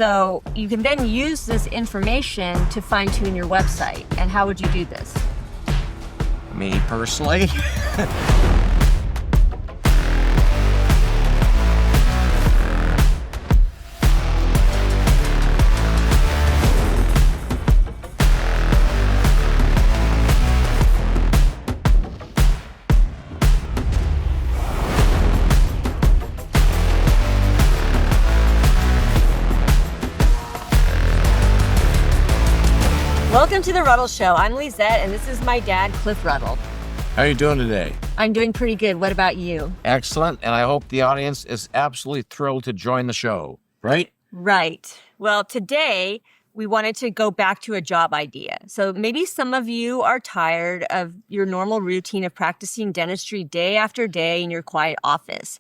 So you can then use this information to fine-tune your website. And how would you do this? Me personally? Welcome to the Ruddle Show. I'm Lisette, and this is my dad, Cliff Ruddle. How are you doing today? I'm doing pretty good. What about you? Excellent, and I hope the audience is absolutely thrilled to join the show, right? Right. Well, today we wanted to go back to a job idea. So maybe some of you are tired of your normal routine of practicing dentistry day after day in your quiet office.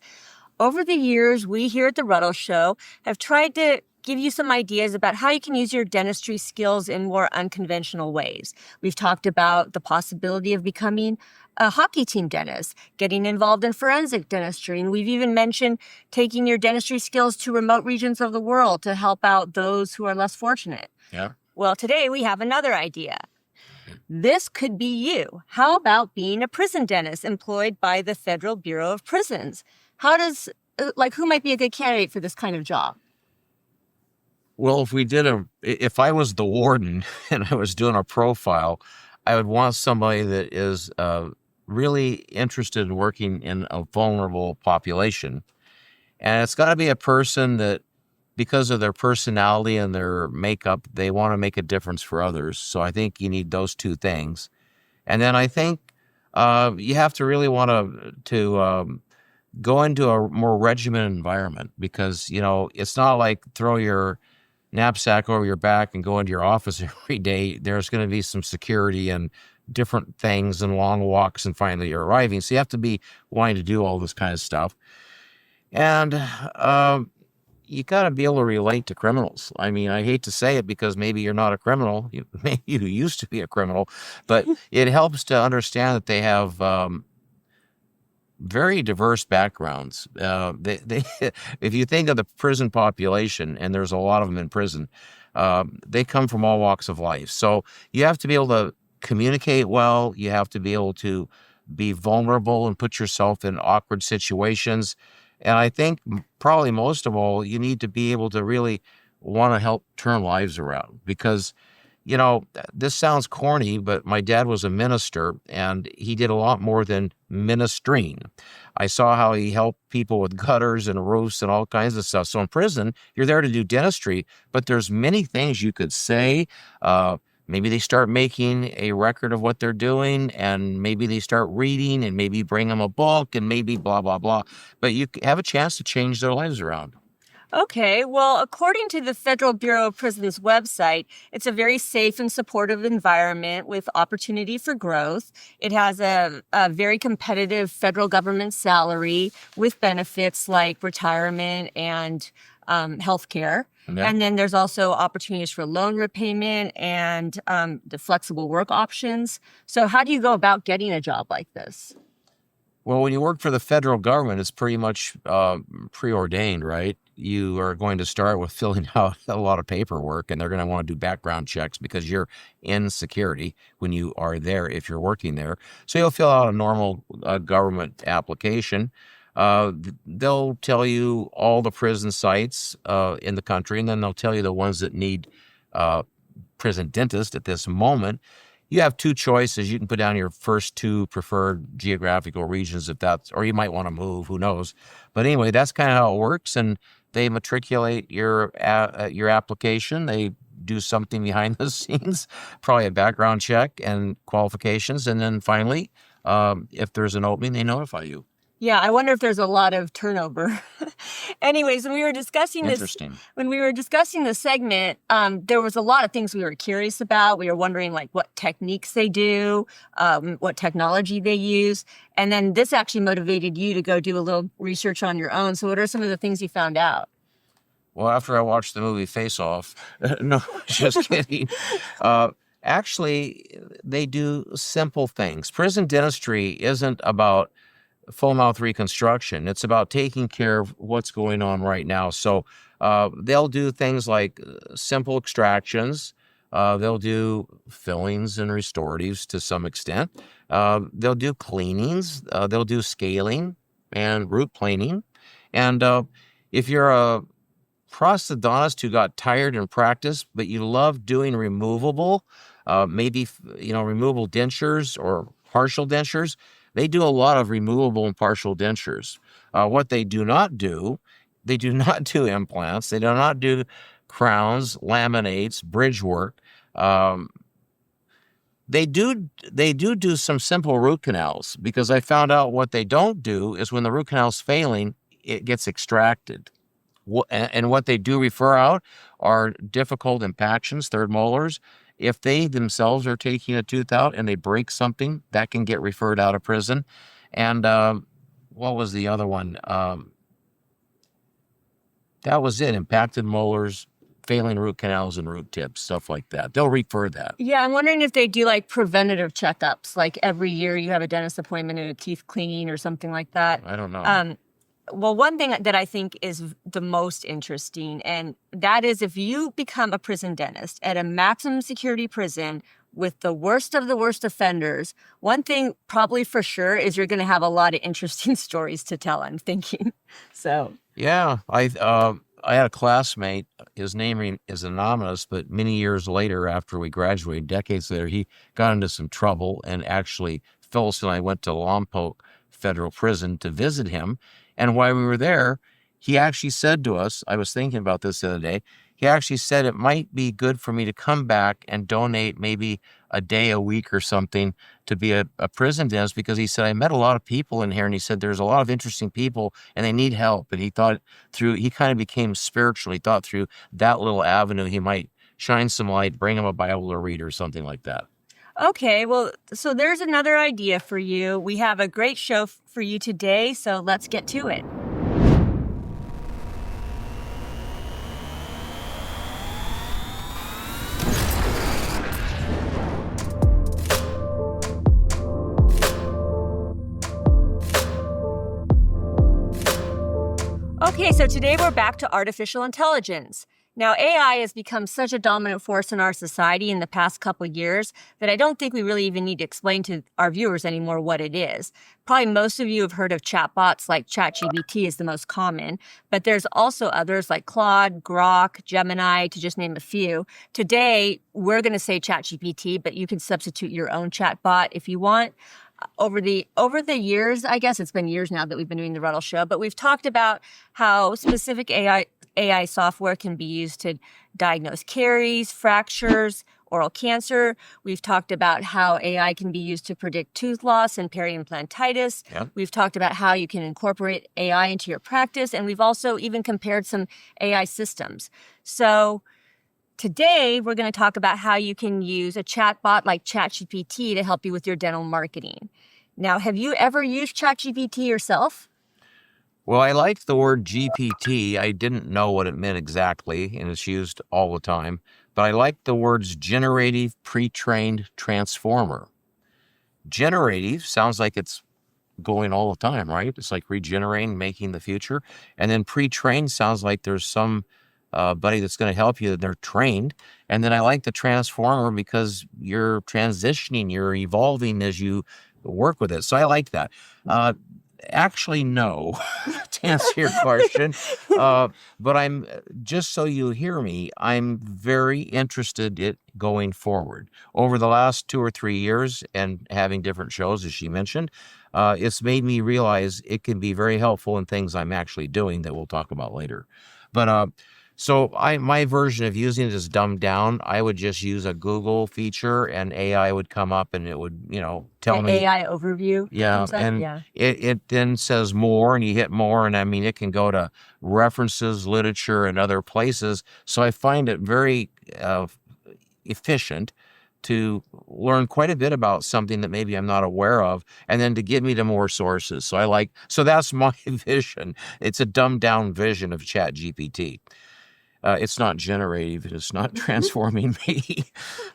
Over the years, we here at the Ruddle Show have tried to give you some ideas about how you can use your dentistry skills in more unconventional ways. We've talked about the possibility of becoming a hockey team dentist, getting involved in forensic dentistry, and we've even mentioned taking your dentistry skills to remote regions of the world to help out those who are less fortunate. Yeah. Well, today we have another idea. This could be you. How about being a prison dentist employed by the Federal Bureau of Prisons? Who might be a good candidate for this kind of job? Well, if I was the warden and I was doing a profile, I would want somebody that is really interested in working in a vulnerable population. And it's got to be a person that, because of their personality and their makeup, they want to make a difference for others. So I think you need those two things. And then I think you have to really want to go into a more regimented environment, because, it's not like throw your knapsack over your back and go into your office every day. There's going to be some security and different things and long walks, and finally you're arriving. So you have to be wanting to do all this kind of stuff. And you got to be able to relate to criminals. I mean, I hate to say it because maybe you're not a criminal. Maybe you used to be a criminal, but it helps to understand that they have very diverse backgrounds. If you think of the prison population, and there's a lot of them in prison, they come from all walks of life. So you have to be able to communicate well. You have to be able to be vulnerable and put yourself in awkward situations. And I think probably most of all, you need to be able to really want to help turn lives around, because this sounds corny, but my dad was a minister, and he did a lot more than ministering. I saw how he helped people with gutters and roofs and all kinds of stuff. So in prison, you're there to do dentistry, but there's many things you could say. Maybe they start making a record of what they're doing, and maybe they start reading, and maybe bring them a book, and maybe blah, blah, blah. But you have a chance to change their lives around. Okay, well, according to the Federal Bureau of Prisons website, it's a very safe and supportive environment with opportunity for growth. It has a very competitive federal government salary with benefits like retirement and health care. Yeah. And then there's also opportunities for loan repayment and the flexible work options. So how do you go about getting a job like this? Well, when you work for the federal government, it's pretty much preordained, right? You are going to start with filling out a lot of paperwork, and they're going to want to do background checks because you're in security when you are there, if you're working there. So you'll fill out a normal government application. They'll tell you all the prison sites in the country, and then they'll tell you the ones that need prison dentists at this moment. You have two choices. You can put down your first two preferred geographical regions, or you might want to move, who knows. But anyway, that's kind of how it works. And they matriculate your application. They do something behind the scenes, probably a background check and qualifications. And then finally, if there's an opening, they notify you. Yeah, I wonder if there's a lot of turnover. Anyways, when we were discussing this segment, there was a lot of things we were curious about. We were wondering what techniques they do, what technology they use. And then this actually motivated you to go do a little research on your own. So what are some of the things you found out? Well, after I watched the movie Face Off, no, just kidding. Actually, they do simple things. Prison dentistry isn't about full mouth reconstruction. It's about taking care of what's going on right now. So They'll do things like simple extractions. They'll do fillings and restoratives to some extent. They'll do cleanings. They'll do scaling and root planing. And if you're a prosthodontist who got tired in practice, but you love doing removable, maybe removable dentures or partial dentures, they do a lot of removable and partial dentures. What they do not do, they do not do implants. They do not do crowns, laminates, bridge work. They do some simple root canals, because I found out what they don't do is when the root canal's failing, it gets extracted. And what they do refer out are difficult impactions, third molars. If they themselves are taking a tooth out and they break something, that can get referred out of prison. And what was the other one? That was it. Impacted molars, failing root canals and root tips, stuff like that. They'll refer that. Yeah, I'm wondering if they do like preventative checkups, like every year you have a dentist appointment and a teeth cleaning or something like that. I don't know. Well, one thing that I think is the most interesting, and that is if you become a prison dentist at a maximum security prison with the worst of the worst offenders, one thing probably for sure is you're going to have a lot of interesting stories to tell, I'm thinking. So yeah, I had a classmate, his name is anonymous, but many years later, after we graduated, decades later, he got into some trouble, and actually Phyllis and I went to Lompoc Federal Prison to visit him. And while we were there, he actually said to us, I was thinking about this the other day, he actually said it might be good for me to come back and donate maybe a day a week or something to be a prison dentist, because he said, I met a lot of people in here, and he said, there's a lot of interesting people and they need help. And he kind of became spiritual. He thought through that little avenue, he might shine some light, bring him a Bible to read or something like that. Okay, well, so there's another idea for you. We have a great show for you today, so let's get to it. Okay, so today we're back to artificial intelligence. Now, AI has become such a dominant force in our society in the past couple of years that I don't think we really even need to explain to our viewers anymore what it is. Probably most of you have heard of chatbots, like ChatGPT is the most common, but there's also others like Claude, Grok, Gemini, to just name a few. Today, we're going to say ChatGPT, but you can substitute your own chatbot if you want. Over the years, I guess it's been years now that we've been doing the Ruddle Show, but we've talked about how specific AI software can be used to diagnose caries, fractures, oral cancer. We've talked about how AI can be used to predict tooth loss and peri-implantitis. Yeah. We've talked about how you can incorporate AI into your practice, and we've also even compared some AI systems. So today, we're going to talk about how you can use a chatbot like ChatGPT to help you with your dental marketing. Now, have you ever used ChatGPT yourself? Well, I liked the word GPT. I didn't know what it meant exactly, and it's used all the time. But I like the words generative, pre-trained, transformer. Generative sounds like it's going all the time, right? It's like regenerating, making the future. And then pre-trained sounds like there's some buddy that's going to help you, they're trained. And then I like the transformer because you're transitioning, you're evolving as you work with it. So I like that. Actually, no, to answer your question. But I'm, just so you hear me, I'm very interested in going forward. Over the last 2 or 3 years and having different shows, as she mentioned, it's made me realize it can be very helpful in things I'm actually doing that we'll talk about later. But so my version of using it is dumbed down. I would just use a Google feature and AI would come up and it would, tell me. AI overview. Yeah. And it then says more and you hit more. And I mean, it can go to references, literature, and other places. So I find it very efficient to learn quite a bit about something that maybe I'm not aware of, and then to get me to more sources. So that's my vision. It's a dumbed down vision of ChatGPT. It's not generative. It's not transforming me.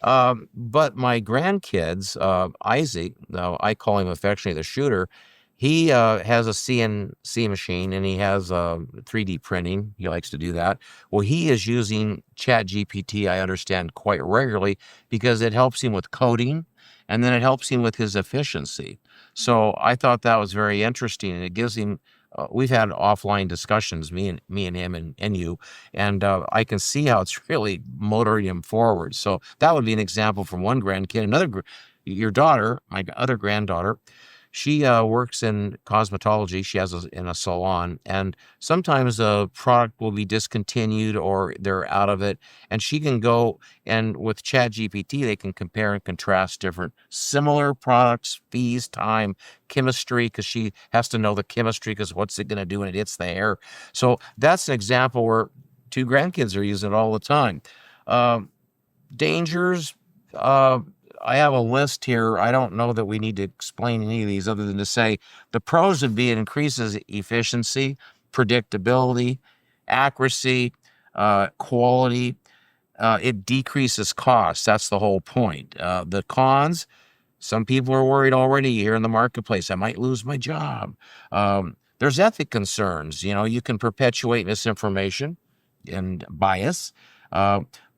But my grandkids, Isaac, I call him affectionately the shooter, He has a CNC machine, and he has 3D printing. He likes to do that. Well, he is using ChatGPT, I understand, quite regularly because it helps him with coding, and then it helps him with his efficiency. So I thought that was very interesting, and it gives him. We've had offline discussions, me and him and you, and I can see how it's really motoring him forward. So that would be an example from one grandkid. Your daughter, my other granddaughter, she works in cosmetology. She has in a salon, and sometimes a product will be discontinued or they're out of it. And she can go and with ChatGPT, they can compare and contrast different similar products, fees, time, chemistry, because she has to know the chemistry because what's it going to do when it hits the hair. So that's an example where two grandkids are using it all the time. Dangers. I have a list here. I don't know that we need to explain any of these other than to say the pros would be it increases efficiency, predictability, accuracy, quality. It decreases costs. That's the whole point. The cons, some people are worried already here in the marketplace. I might lose my job. There's ethic concerns. You can perpetuate misinformation and bias.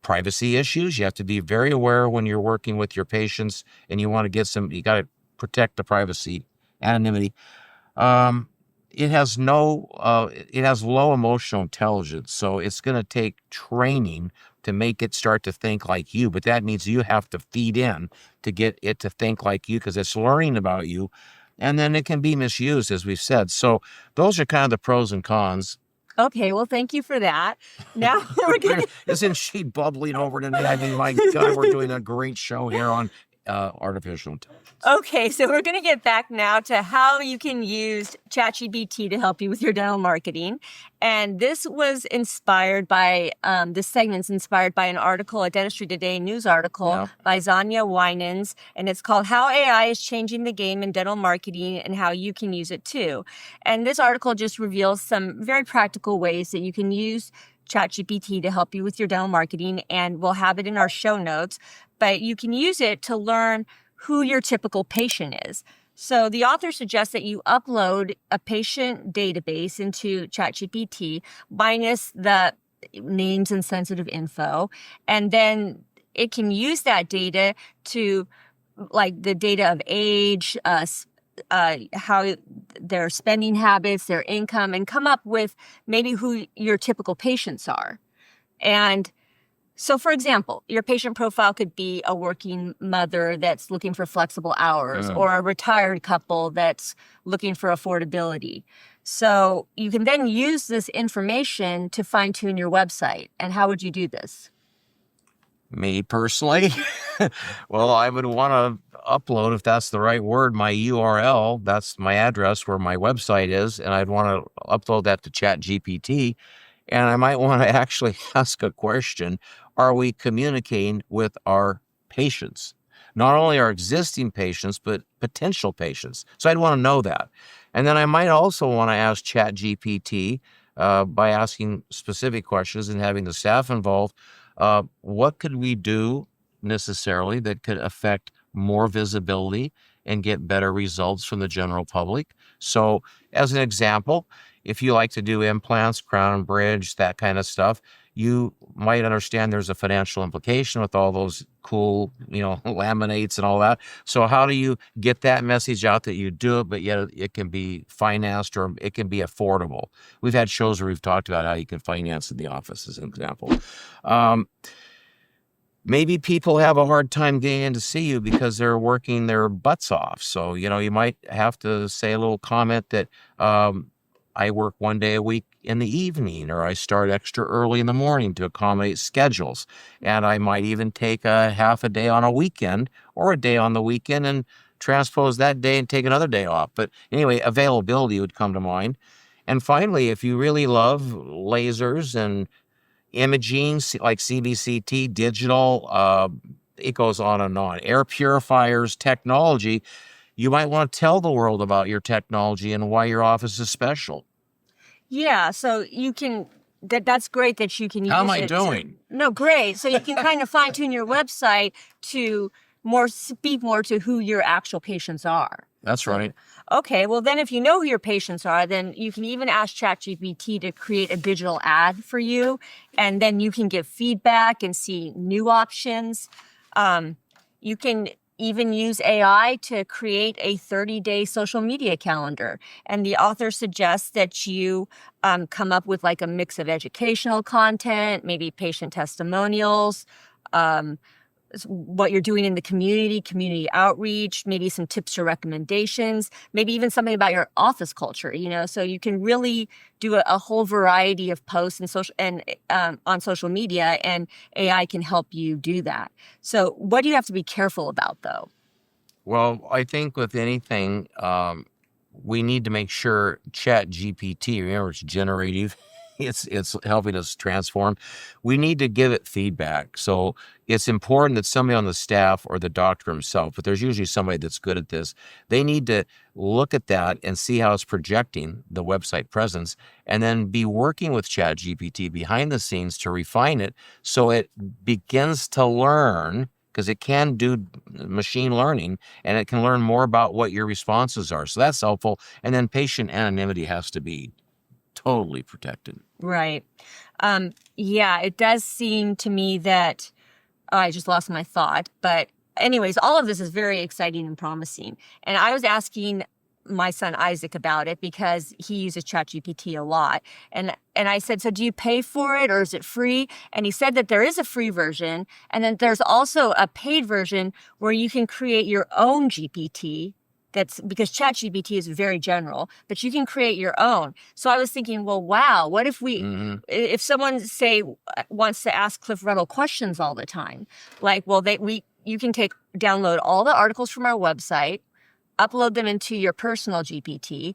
Privacy issues. You have to be very aware when you're working with your patients and you got to protect the privacy, anonymity. It has low emotional intelligence. So it's going to take training to make it start to think like you, but that means you have to feed in to get it to think like you because it's learning about you. And then it can be misused, as we've said. So those are kind of the pros and cons. Okay, well, thank you for that. Now we're going to... Isn't she bubbling over today? I mean, my God, we're doing a great show here on artificial intelligence. Okay, so we're going to get back now to how you can use ChatGPT to help you with your dental marketing. And this was inspired by, this segment's inspired by an article, a Dentistry Today news article by Zanya Winans, and it's called How AI is Changing the Game in Dental Marketing and How You Can Use It Too. And this article just reveals some very practical ways that you can use ChatGPT to help you with your dental marketing, and we'll have it in our show notes. But you can use it to learn who your typical patient is. So the author suggests that you upload a patient database into ChatGPT minus the names and sensitive info, and then it can use that data to, like the data of age, how their spending habits, their income, and come up with maybe who your typical patients are. And so, for example, your patient profile could be a working mother that's looking for flexible hours or a retired couple that's looking for affordability. So you can then use this information to fine-tune your website. And how would you do this? Me personally, well, I would want to upload, if that's the right word, my URL. That's my address where my website is, and I'd want to upload that to ChatGPT. And I might want to actually ask a question. Are we communicating with our patients? Not only our existing patients, but potential patients. So I'd want to know that. And then I might also want to ask ChatGPT by asking specific questions and having the staff involved. What could we do necessarily that could affect more visibility and get better results from the general public? So as an example, if you like to do implants, crown and bridge, that kind of stuff, you might understand there's a financial implication with all those cool, laminates and all that. So how do you get that message out that you do it, but yet it can be financed or it can be affordable? We've had shows where we've talked about how you can finance in the office, as an example. Maybe people have a hard time getting in to see you because they're working their butts off. So, you might have to say a little comment that I work one day a week in the evening, or I start extra early in the morning to accommodate schedules. And I might even take a half a day on a weekend or a day on the weekend and transpose that day and take another day off. But anyway, availability would come to mind. And finally, if you really love lasers and imaging, like CBCT, digital, it goes on and on. Air purifiers, technology. You might want to tell the world about your technology and why your office is special. Yeah, so you can, that's great that you can use it. How am I doing? No, great. So you can kind of fine tune your website to speak more to who your actual patients are. That's right. Okay, well then if you know who your patients are, then you can even ask ChatGPT to create a digital ad for you, and then you can give feedback and see new options. You can even use AI to create a 30-day social media calendar. And the author suggests that you come up with like a mix of educational content, maybe patient testimonials, um, what you're doing in the community outreach, maybe some tips or recommendations, maybe even something about your office culture, so you can really do a whole variety of posts and on social media, and AI can help you do that. So what do you have to be careful about though? Well, I think with anything, we need to make sure ChatGPT, remember it's generative, it's helping us transform. We need to give it feedback. So it's important that somebody on the staff or the doctor himself, but there's usually somebody that's good at this, they need to look at that and see how it's projecting the website presence, and then be working with ChatGPT behind the scenes to refine it so it begins to learn, because it can do machine learning and it can learn more about what your responses are. So that's helpful. And then patient anonymity has to be totally protected. Right. Yeah, it does seem to me that I just lost my thought. But anyways, all of this is very exciting and promising. And I was asking my son Isaac about it because he uses ChatGPT a lot. And I said, so do you pay for it or is it free? And he said that there is a free version. And then there's also a paid version where you can create your own GPT. That's because ChatGPT is very general, but you can create your own. So I was thinking, well, wow, what if if someone say wants to ask Cliff Ruddle questions all the time, like, well, you can download all the articles from our website, upload them into your personal GPT,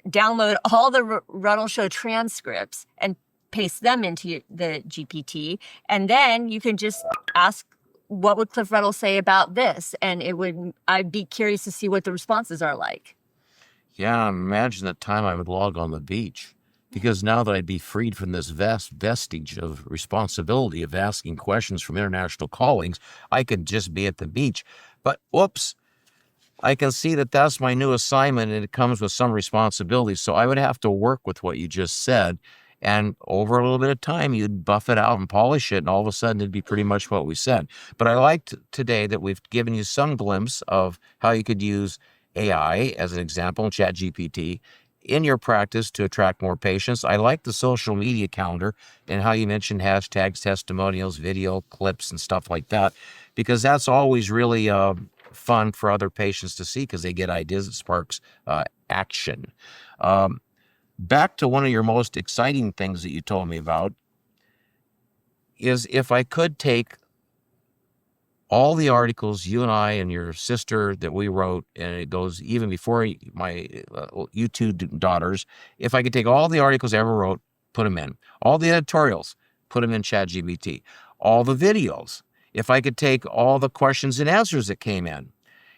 download all the Ruddle Show transcripts and paste them into the GPT, and then you can just ask, what would Cliff Ruddle say about this? And I'd be curious to see what the responses are like. Yeah, imagine the time I would log on the beach, because now that I'd be freed from this vestige of responsibility of asking questions from international colleagues, I could just be at the beach. But whoops, I can see that that's my new assignment and it comes with some responsibility. So I would have to work with what you just said. And over a little bit of time, you'd buff it out and polish it, and all of a sudden it'd be pretty much what we said. But I liked today that we've given you some glimpse of how you could use AI, as an example, ChatGPT, in your practice to attract more patients. I like the social media calendar and how you mentioned hashtags, testimonials, video clips, and stuff like that, because that's always really fun for other patients to see, because they get ideas. It sparks action. Back to one of your most exciting things that you told me about is if I could take all the articles you and I and your sister that we wrote, and it goes even before my you two daughters, if I could take all the articles I ever wrote, put them in, all the editorials, put them in ChatGPT, all the videos, if I could take all the questions and answers that came in,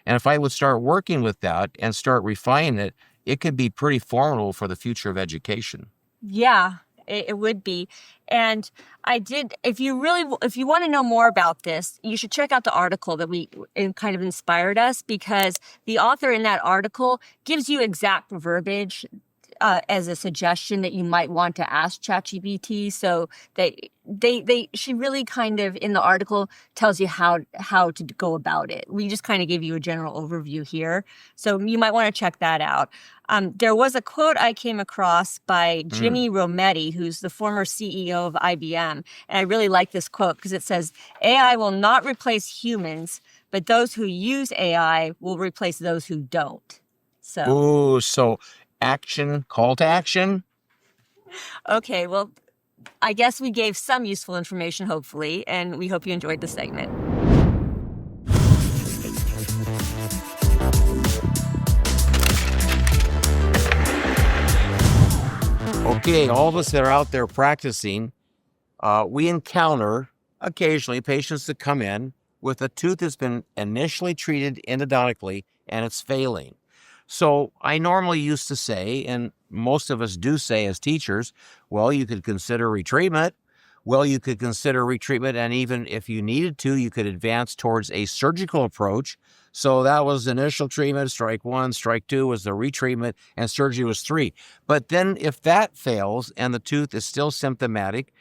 and if I would start working with that and start refining it, it could be pretty formidable for the future of education. Yeah, it would be. And if you want to know more about this, you should check out the article that kind of inspired us, because the author in that article gives you exact verbiage as a suggestion that you might want to ask ChatGPT. So she really kind of in the article tells you how to go about it. We just kind of give you a general overview here. So you might want to check that out. There was a quote I came across by Jimmy Rometty, who's the former CEO of IBM. And I really like this quote because it says, AI will not replace humans, but those who use AI will replace those who don't. So action, call to action. Okay, well, I guess we gave some useful information, hopefully, and we hope you enjoyed the segment. Okay, all of us that are out there practicing, we encounter occasionally patients that come in with a tooth that's been initially treated endodontically and it's failing. So I normally used to say, and most of us do say as teachers, well, you could consider retreatment. Well, you could consider retreatment, and even if you needed to, you could advance towards a surgical approach So that was initial treatment, strike 1, strike 2 was the retreatment, and surgery was 3. But then if that fails and the tooth is still symptomatic,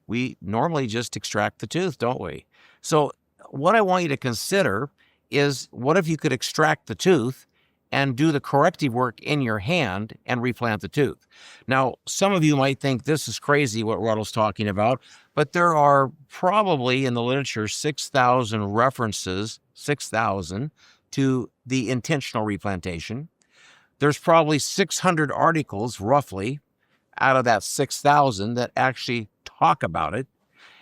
we normally just extract the tooth, don't we? So what I want you to consider is, what if you could extract the tooth and do the corrective work in your hand and replant the tooth? Now, some of you might think this is crazy what Ruddle's talking about, but there are probably in the literature 6,000 references, 6,000, to the intentional replantation. There's probably 600 articles, roughly, out of that 6,000 that actually talk about it.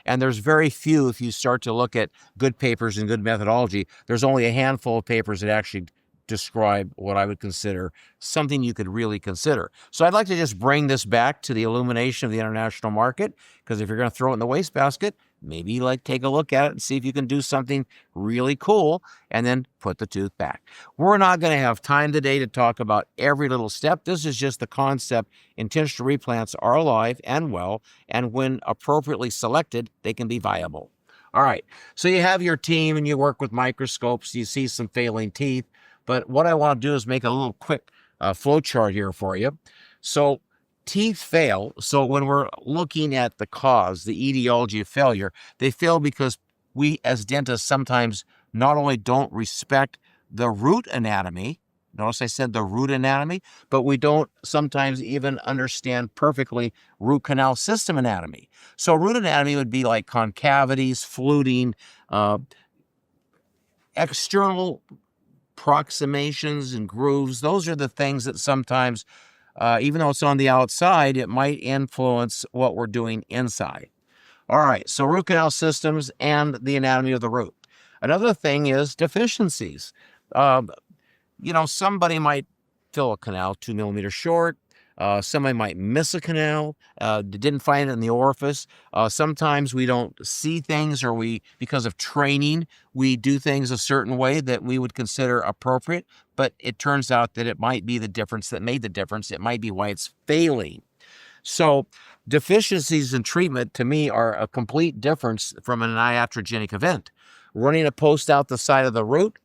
And there's very few, if you start to look at good papers and good methodology, there's only a handful of papers that actually describe what I would consider something you could really consider. So I'd like to just bring this back to the illumination of the international market, because if you're going to throw it in the wastebasket, maybe take a look at it and see if you can do something really cool and then put the tooth back. We're not going to have time today to talk about every little step. This is just the concept. Intentional replants are alive and well, and when appropriately selected, they can be viable. All right, so you have your team and you work with microscopes, you see some failing teeth, but what I want to do is make a little quick flow chart here for you. So teeth fail. So when we're looking at the cause, the etiology of failure, they fail because we as dentists sometimes not only don't respect the root anatomy, notice I said the root anatomy, but we don't sometimes even understand perfectly root canal system anatomy. So root anatomy would be like concavities, fluting, external approximations and grooves. Those are the things that sometimes, even though it's on the outside, it might influence what we're doing inside. All right, so root canal systems and the anatomy of the root. Another thing is deficiencies. Somebody might fill a canal 2 millimeters short. Somebody might miss a canal, didn't find it in the orifice. Sometimes we don't see things, or because of training, we do things a certain way that we would consider appropriate, but it turns out that it might be the difference that made the difference. It might be why it's failing. So deficiencies in treatment, to me, are a complete difference from an iatrogenic event. Running a post out the side of the root,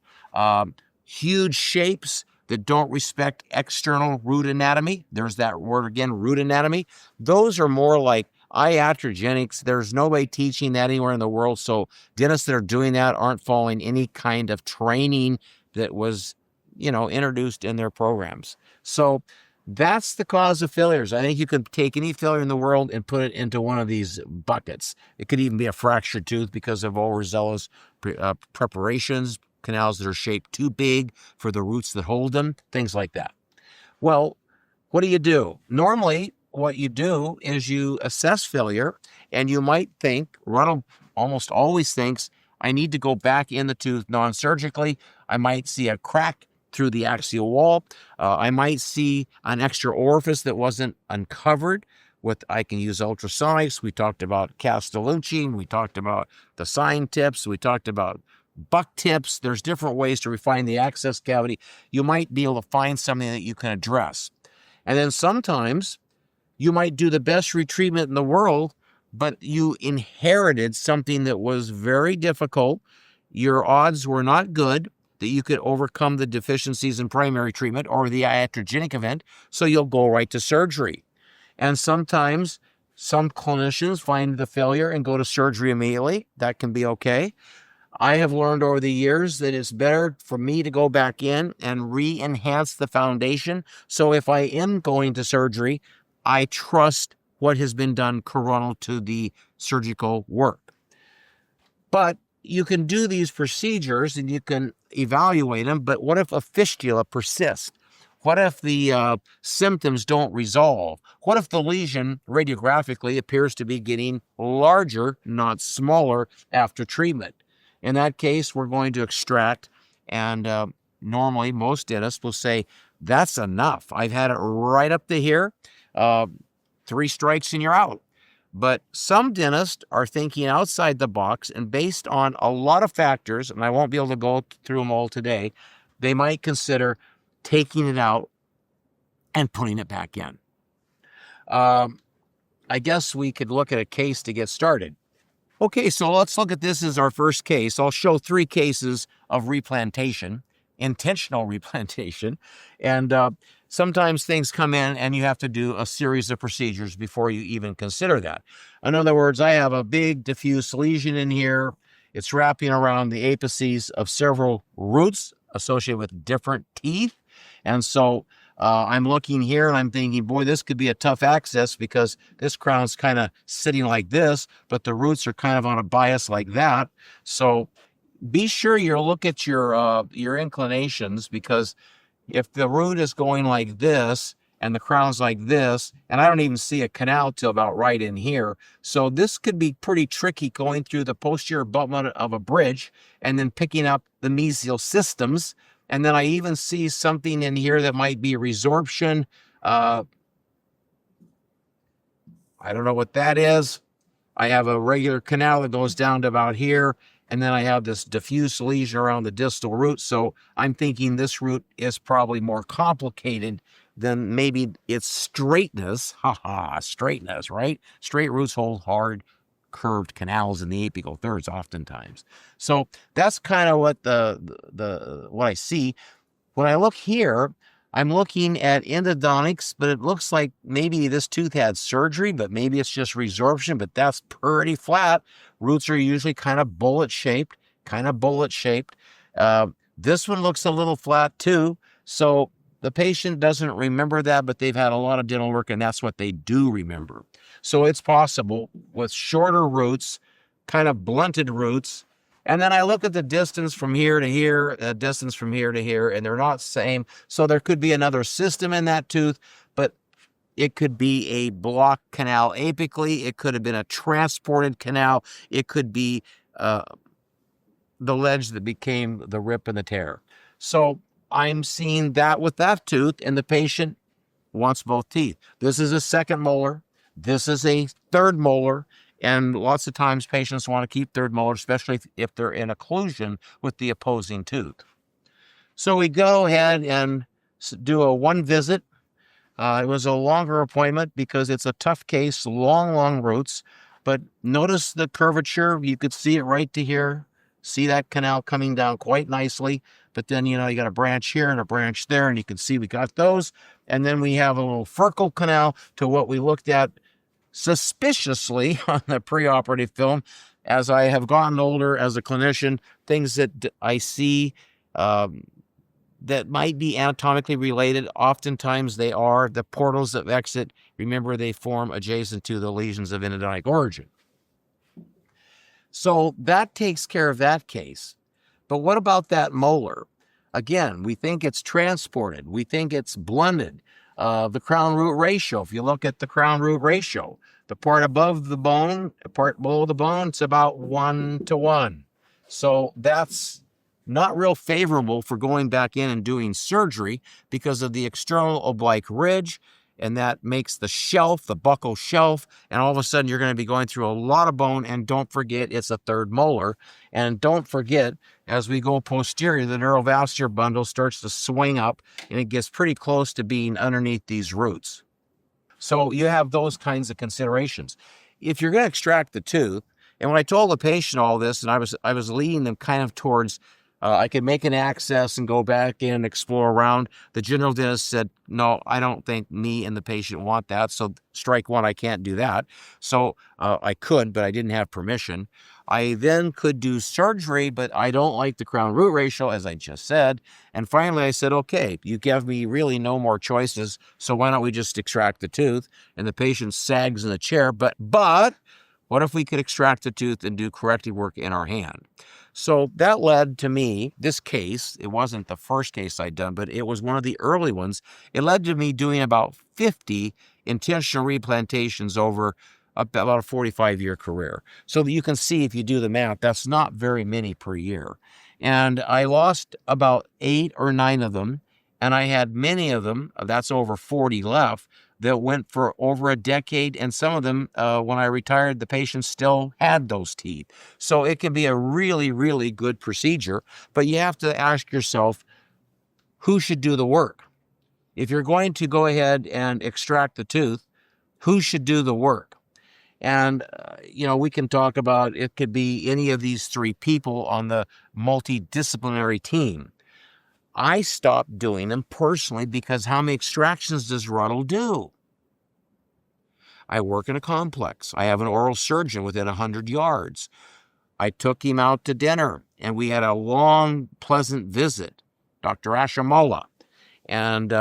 huge shapes that don't respect external root anatomy. There's that word again, root anatomy. Those are more like iatrogenics. There's nobody teaching that anywhere in the world. So dentists that are doing that aren't following any kind of training that was, introduced in their programs. So that's the cause of failures. I think you can take any failure in the world and put it into one of these buckets. It could even be a fractured tooth because of overzealous preparations, canals that are shaped too big for the roots that hold them, things like that. Well, what do? Normally, what you do is you assess failure, and you might think, Ruddle almost always thinks, I need to go back in the tooth non-surgically. I might see a crack through the axial wall. I might see an extra orifice that wasn't uncovered. I can use ultrasonics. We talked about Castellucci. We talked about the sign tips. We talked about buck tips. There's different ways to refine the access cavity. You might be able to find something that you can address. And then sometimes you might do the best retreatment in the world, but you inherited something that was very difficult. Your odds were not good that you could overcome the deficiencies in primary treatment or the iatrogenic event, so you'll go right to surgery. And sometimes some clinicians find the failure and go to surgery immediately. That can be okay. I have learned over the years that it's better for me to go back in and re-enhance the foundation. So if I am going to surgery, I trust what has been done coronal to the surgical work. But you can do these procedures and you can evaluate them, but what if a fistula persists? What if the symptoms don't resolve? What if the lesion radiographically appears to be getting larger, not smaller, after treatment? In that case, we're going to extract, and normally most dentists will say, that's enough. I've had it right up to here. 3 strikes and you're out. But some dentists are thinking outside the box, and based on a lot of factors, and I won't be able to go through them all today, they might consider taking it out and putting it back in. I guess we could look at a case to get started. Okay, so let's look at this as our first case. I'll show 3 cases of replantation, intentional replantation. And sometimes things come in and you have to do a series of procedures before you even consider that. In other words, I have a big diffuse lesion in here. It's wrapping around the apices of several roots associated with different teeth. And so I'm looking here and I'm thinking, boy, this could be a tough access because this crown's kind of sitting like this, but the roots are kind of on a bias like that. So be sure you look at your inclinations, because if the root is going like this and the crown's like this, and I don't even see a canal till about right in here. So this could be pretty tricky going through the posterior abutment of a bridge and then picking up the mesial systems. And then I even see something in here that might be resorption. I don't know what that is. I have a regular canal that goes down to about here. And then I have this diffuse lesion around the distal root. So I'm thinking this root is probably more complicated than maybe its straightness. Straightness, right? Straight roots hold hard, curved canals in the apical thirds oftentimes. So that's kind of what what I see. When I look here, I'm looking at endodontics, but it looks like maybe this tooth had surgery, but maybe it's just resorption, but that's pretty flat. Roots are usually kind of bullet-shaped. This one looks a little flat too. So the patient doesn't remember that, but they've had a lot of dental work, and that's what they do remember. So it's possible with shorter roots, kind of blunted roots. And then I look at the distance from here to here, distance from here to here, and they're not the same. So there could be another system in that tooth, but it could be a blocked canal apically. It could have been a transported canal. It could be the ledge that became the rip and the tear. So I'm seeing that with that tooth, and the patient wants both teeth. This is a second molar. This is a third molar. And lots of times patients want to keep third molar, especially if they're in occlusion with the opposing tooth. So we go ahead and do a 1 visit. It was a longer appointment because it's a tough case, long roots. But notice the curvature. You could see it right to here. See that canal coming down quite nicely. But then, you got a branch here and a branch there, and you can see we got those. And then we have a little furcal canal to what we looked at suspiciously on the preoperative film. As I have gotten older as a clinician, things that I see that might be anatomically related, oftentimes they are. The portals of exit, remember, they form adjacent to the lesions of endodontic origin. So that takes care of that case. But what about that molar? Again, we think it's transported. We think it's blunted. The crown root ratio, if you look at the crown root ratio, the part above the bone, the part below the bone, it's about 1:1. So that's not real favorable for going back in and doing surgery because of the external oblique ridge, and that makes the shelf, the buccal shelf, and all of a sudden you're going to be going through a lot of bone. And don't forget, it's a third molar. And don't forget, as we go posterior, the neurovascular bundle starts to swing up and it gets pretty close to being underneath these roots. So you have those kinds of considerations. If you're going to extract the tooth, and when I told the patient all this, and I was leading them kind of towards I could make an access and go back in and explore around. The general dentist said, no, I don't think me and the patient want that. So strike one, I can't do that. So I could, but I didn't have permission. I then could do surgery, but I don't like the crown root ratio, as I just said. And finally I said, okay, you give me really no more choices. So why don't we just extract the tooth? And the patient sags in the chair, but what if we could extract the tooth and do corrective work in our hand? So that led to me, this case, it wasn't the first case I'd done, but it was one of the early ones. It led to me doing about 50 intentional replantations over about a 45-year career. So that you can see, if you do the math, that's not very many per year. And I lost about 8 or 9 of them, and I had many of them, that's over 40 left, that went for over a decade, and some of them, when I retired, the patients still had those teeth. So it can be a really, really good procedure, but you have to ask yourself, who should do the work? If you're going to go ahead and extract the tooth, who should do the work? And, we can talk about, it could be any of these three people on the multidisciplinary team. I stopped doing them personally because how many extractions does Ruddle do? I work in a complex. I have an oral surgeon within 100 yards. I took him out to dinner, and we had a long, pleasant visit, Dr. Ashamola. And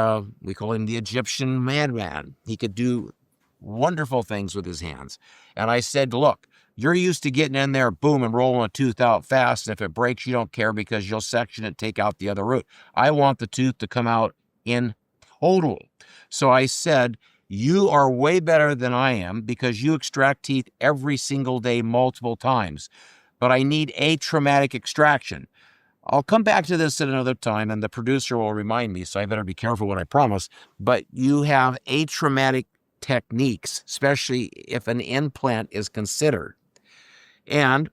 we call him the Egyptian madman. He could do wonderful things with his hands. And I said, look, you're used to getting in there, boom, and rolling a tooth out fast. And if it breaks, you don't care because you'll section it, take out the other root. I want the tooth to come out in total. So I said, you are way better than I am because you extract teeth every single day, multiple times. But I need a traumatic extraction. I'll come back to this at another time, and the producer will remind me, so I better be careful what I promise. But you have atraumatic techniques, especially if an implant is considered. And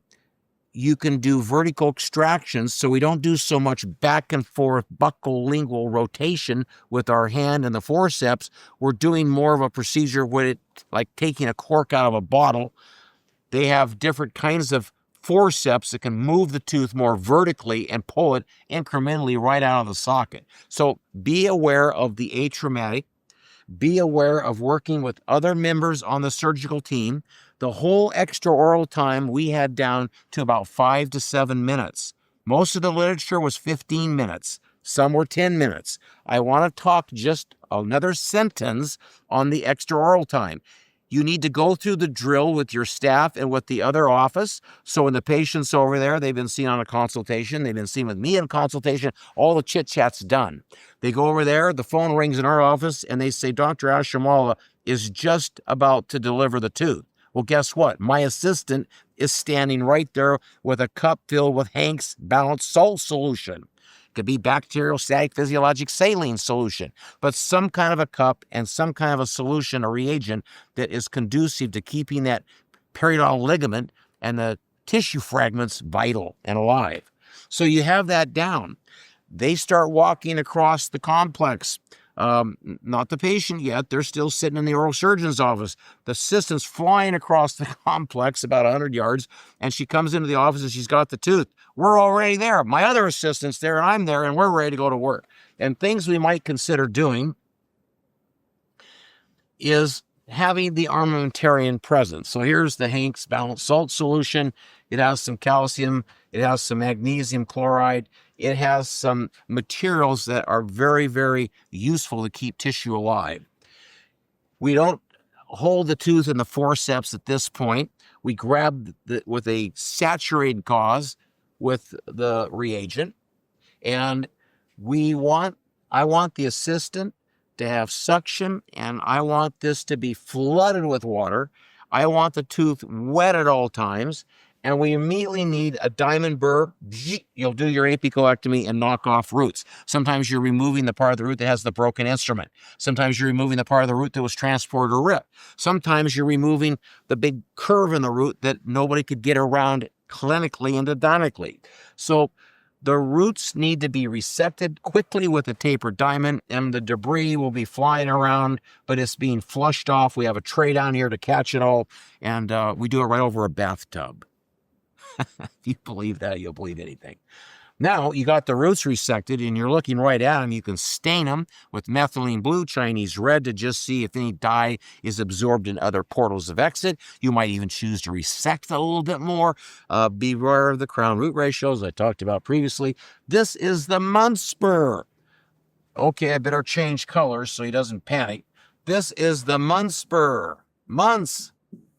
you can do vertical extractions, so we don't do so much back and forth buccolingual rotation with our hand and the forceps. We're doing more of a procedure with it, like taking a cork out of a bottle. They have different kinds of forceps that can move the tooth more vertically and pull it incrementally right out of the socket. So be aware of the atraumatic. Be aware of working with other members on the surgical team. The whole extraoral time we had down to about 5 to 7 minutes. Most of the literature was 15 minutes. Some were 10 minutes. I want to talk just another sentence on the extraoral time. You need to go through the drill with your staff and with the other office. So when the patient's over there, they've been seen on a consultation, they've been seen with me in consultation, all the chit-chat's done. They go over there, the phone rings in our office, and they say, Dr. Ashamala is just about to deliver the tooth. Well, guess what? My assistant is standing right there with a cup filled with Hank's balanced salt solution. Could be bacterial, static, physiologic saline solution, but some kind of a cup and some kind of a solution or reagent that is conducive to keeping that periodontal ligament and the tissue fragments vital and alive. So you have that down. They start walking across the complex. Not the patient yet. They're still sitting in the oral surgeon's office. The assistant's flying across the complex about 100 yards, and she comes into the office and she's got the tooth. We're already there. My other assistant's there, and I'm there, and we're ready to go to work. And things we might consider doing is having the armamentarium present. So here's the Hank's balanced salt solution. It has some calcium. It has some magnesium chloride. It has some materials that are very, very useful to keep tissue alive. We don't hold the tooth in the forceps at this point. We grab with a saturated gauze with the reagent, and I want the assistant to have suction, and I want this to be flooded with water. I want the tooth wet at all times, and we immediately need a diamond burr. You'll do your apicoectomy and knock off roots. Sometimes you're removing the part of the root that has the broken instrument. Sometimes you're removing the part of the root that was transported or ripped. Sometimes you're removing the big curve in the root that nobody could get around clinically and endodontically. So the roots need to be resected quickly with a tapered diamond, and the debris will be flying around, but it's being flushed off. We have a tray down here to catch it all, and we do it right over a bathtub. If you believe that, you'll believe anything. Now, you got the roots resected, and you're looking right at them. You can stain them with methylene blue, Chinese red, to just see if any dye is absorbed in other portals of exit. You might even choose to resect a little bit more. Beware of the crown-root ratios I talked about previously. This is the Munspur. Okay, I better change colors so he doesn't panic. This is the Munspur. Muntz.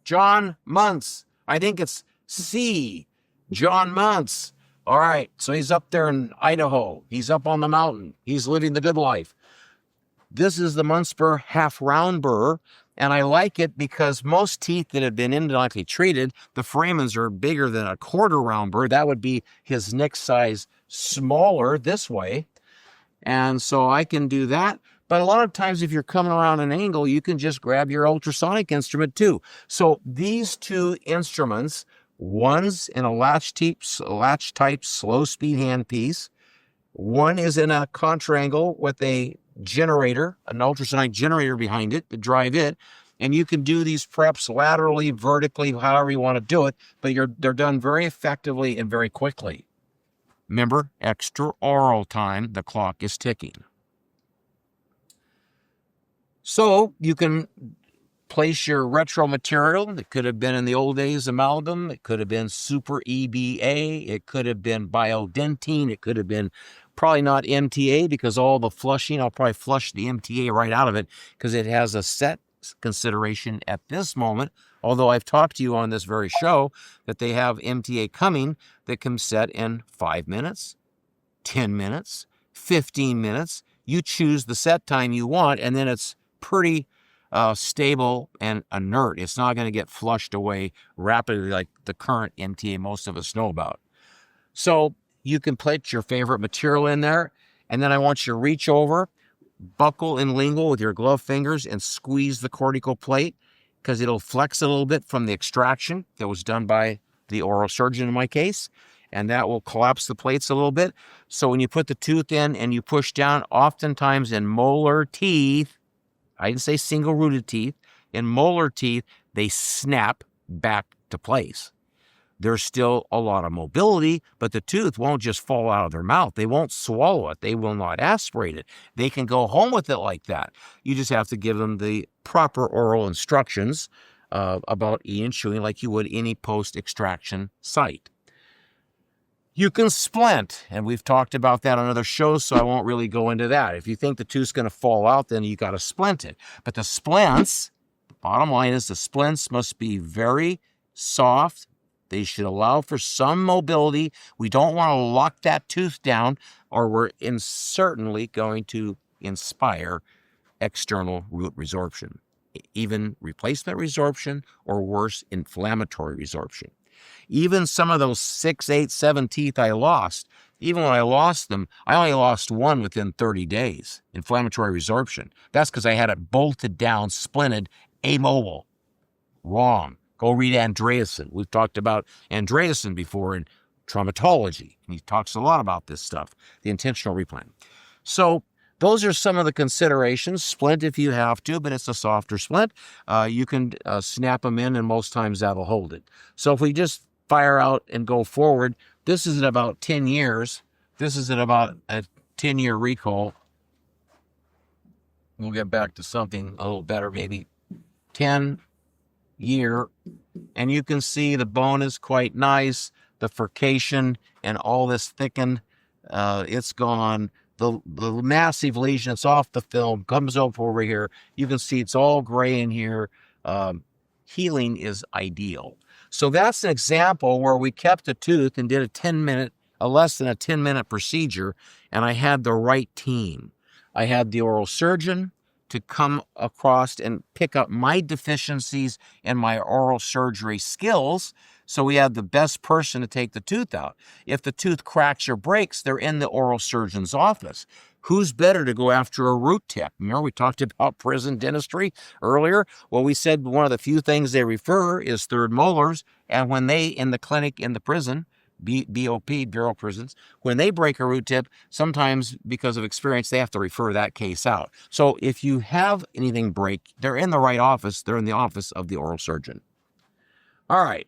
John Muntz. I think it's C. John Muntz. All right, so he's up there in Idaho. He's up on the mountain. He's living the good life. This is the Munspur half-round burr, and I like it because most teeth that have been endodontically treated, the foramens are bigger than a quarter-round burr. That would be his next size smaller this way, and so I can do that. But a lot of times if you're coming around an angle, you can just grab your ultrasonic instrument too. So these two instruments, one's in a latch type slow speed handpiece. One is in a contrangle with a generator, an ultrasonic generator behind it to drive it. And you can do these preps laterally, vertically, however you want to do it, but they're done very effectively and very quickly. Remember, extra oral time, the clock is ticking. So you can place your retro material. It could have been in the old days amalgam. It could have been super EBA. It could have been biodentine. It could have been probably not MTA, because all the flushing, I'll probably flush the MTA right out of it because it has a set consideration at this moment. Although I've talked to you on this very show that they have MTA coming that can set in 5 minutes, 10 minutes, 15 minutes. You choose the set time you want, and then it's pretty stable and inert. It's not going to get flushed away rapidly like the current MTA most of us know about. So you can put your favorite material in there, and then I want you to reach over, buckle and lingual with your glove fingers and squeeze the cortical plate, because it'll flex a little bit from the extraction that was done by the oral surgeon in my case, and that will collapse the plates a little bit. So when you put the tooth in and you push down, oftentimes in molar teeth, I didn't say single rooted teeth, in molar teeth, they snap back to place. There's still a lot of mobility, but the tooth won't just fall out of their mouth. They won't swallow it. They will not aspirate it. They can go home with it like that. You just have to give them the proper oral instructions about eating and chewing like you would any post-extraction site. You can splint, and we've talked about that on other shows, so I won't really go into that. If you think the tooth's going to fall out, then you got to splint it. But the splints, bottom line is the splints must be very soft. They should allow for some mobility. We don't want to lock that tooth down, or we're certainly going to inspire external root resorption, even replacement resorption, or worse, inflammatory resorption. Even some of those 6, 8, 7 teeth I lost, even when I lost them, I only lost one within 30 days, inflammatory resorption. That's because I had it bolted down, splinted, amobile. Wrong. Go read Andreasen. We've talked about Andreasen before in traumatology. He talks a lot about this stuff, the intentional replant. So those are some of the considerations. Splint if you have to, but it's a softer splint. You can snap them in, and most times that'll hold it. So if we just fire out and go forward, this is at about 10 years. This is at about a 10-year recall. We'll get back to something a little better, maybe 10-year. And you can see the bone is quite nice. The furcation and all this thickened, it's gone. The massive lesion, it's off the film, comes over here. You can see it's all gray in here. Healing is ideal. So that's an example where we kept a tooth and did a less than a 10-minute procedure, and I had the right team. I had the oral surgeon to come across and pick up my deficiencies in my oral surgery skills. So we had the best person to take the tooth out. If the tooth cracks or breaks, they're in the oral surgeon's office. Who's better to go after a root tip? Remember, we talked about prison dentistry earlier? Well, we said one of the few things they refer is third molars. And when they, in the clinic, in the prison, BOP, Bureau of Prisons, when they break a root tip, sometimes because of experience, they have to refer that case out. So if you have anything break, they're in the right office. They're in the office of the oral surgeon. All right.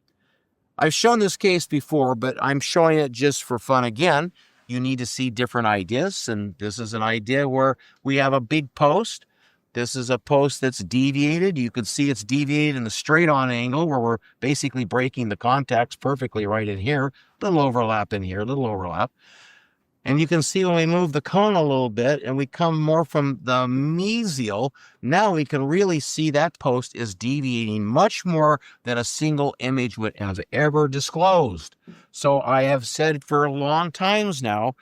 I've shown this case before, but I'm showing it just for fun again. You need to see different ideas, and this is an idea where we have a big post. This is a post that's deviated. You can see it's deviated in the straight-on angle where we're basically breaking the contacts perfectly right in here. Little overlap in here, little overlap. And you can see when we move the cone a little bit and we come more from the mesial, now we can really see that post is deviating much more than a single image would have ever disclosed. So I have said for long times now,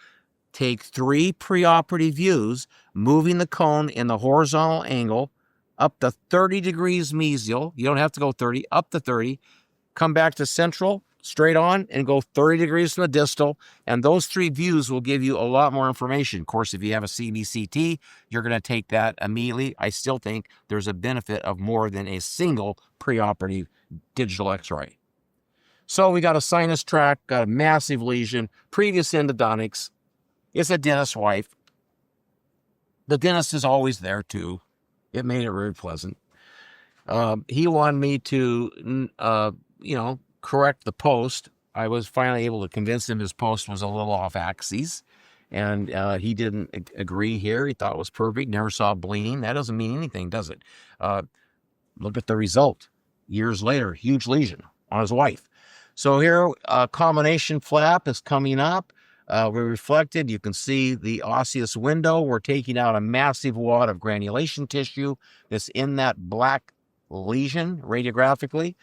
take 3 preoperative views, moving the cone in the horizontal angle up to 30 degrees mesial. You don't have to go 30, up to 30. Come back to central, straight on, and go 30 degrees from the distal. And those 3 views will give you a lot more information. Of course, if you have a CBCT, you're going to take that immediately. I still think there's a benefit of more than a single preoperative digital x-ray. So we got a sinus tract, got a massive lesion, previous endodontics. It's a dentist's wife. The dentist is always there too. It made it very pleasant. He wanted me to, correct the post. I was finally able to convince him his post was a little off axis, and he didn't agree here. He thought it was perfect, never saw bleeding. That doesn't mean anything, does it? Look at the result. Years later, huge lesion on his wife. So here, a combination flap is coming up. We reflected. You can see the osseous window. We're taking out a massive wad of granulation tissue that's in that black lesion radiographically.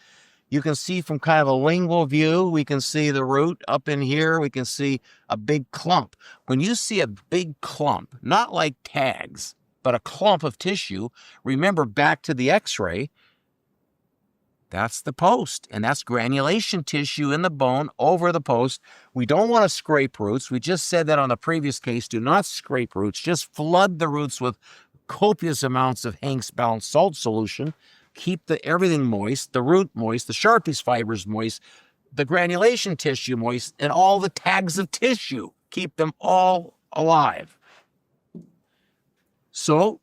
You can see from kind of a lingual view, we can see the root up in here. We can see a big clump. When you see a big clump, not like tags, but a clump of tissue, remember back to the x-ray, that's the post, and that's granulation tissue in the bone over the post. We don't want to scrape roots. We just said that on the previous case. Do not scrape roots. Just flood the roots with copious amounts of Hank's balanced salt solution. Keep everything moist, the root moist, the Sharpie's fibers moist, the granulation tissue moist, and all the tags of tissue. Keep them all alive. So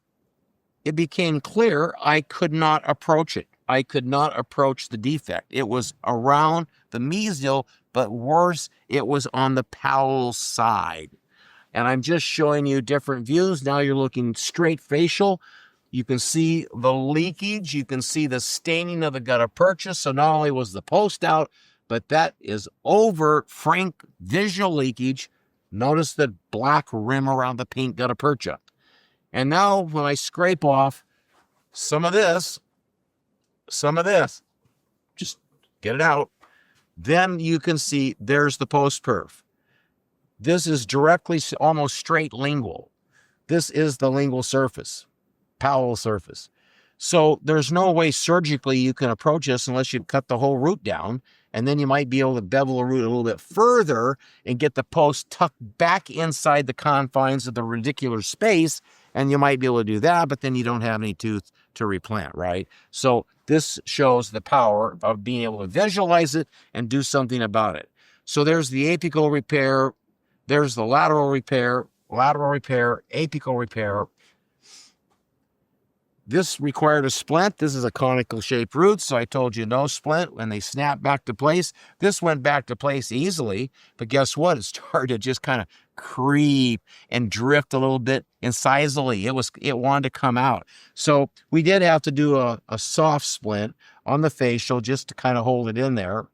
it became clear I could not approach it. I could not approach the defect. It was around the mesial, but worse, it was on the palatal side. And I'm just showing you different views. Now you're looking straight facial. You can see the leakage. You can see the staining of the gutta percha. So not only was the post out, but that is overt, frank visual leakage. Notice the black rim around the pink gutta percha. And now when I scrape off some of this, just get it out, then you can see there's the post perf. This is directly, almost straight lingual. This is the lingual surface, palatal surface. So there's no way surgically you can approach this unless you cut the whole root down, and then you might be able to bevel the root a little bit further and get the post tucked back inside the confines of the radicular space, and you might be able to do that, but then you don't have any tooth to replant, right? So this shows the power of being able to visualize it and do something about it. So there's the apical repair, there's the lateral repair, apical repair. This required a splint. This is a conical shaped root, so I told you no splint. When they snap back to place, this went back to place easily, but guess what? It started to just kind of creep and drift a little bit incisally. It wanted to come out. So we did have to do a soft splint on the facial just to kind of hold it in there.